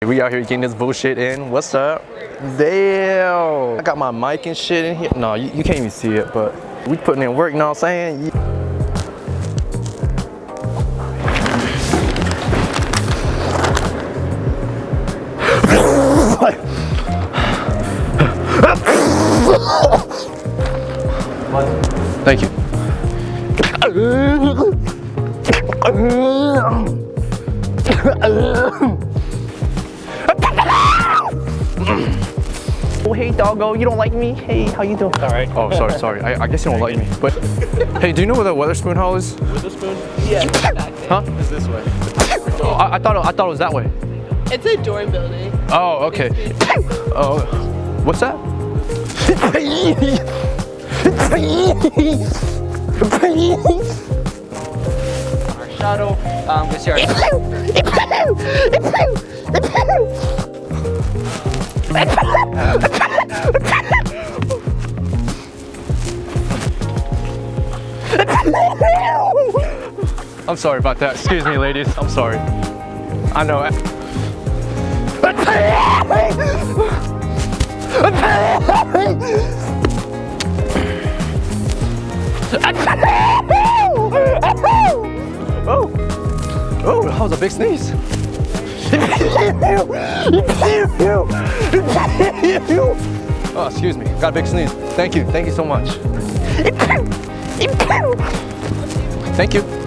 We out here getting this bullshit in. What's up? Damn. I got my mic and shit in here. No, you can't even see it, but we putting in work, you know what I'm saying? Thank you. Oh, hey doggo, you don't like me? Hey, how you doing? All right. Oh, sorry. I guess you don't like me. But hey, do you know where the Weatherspoon Hall is? Witherspoon? Yeah. Huh? It's this way. Oh, I thought it was that way. It's a dorm building. Oh, okay. Oh, what's that? Our shuttle. This here. I'm sorry about that. Excuse me, ladies. I'm sorry. I know. Oh, that was a big sneeze. Oh, excuse me. Got a big sneeze. Thank you so much. Thank you.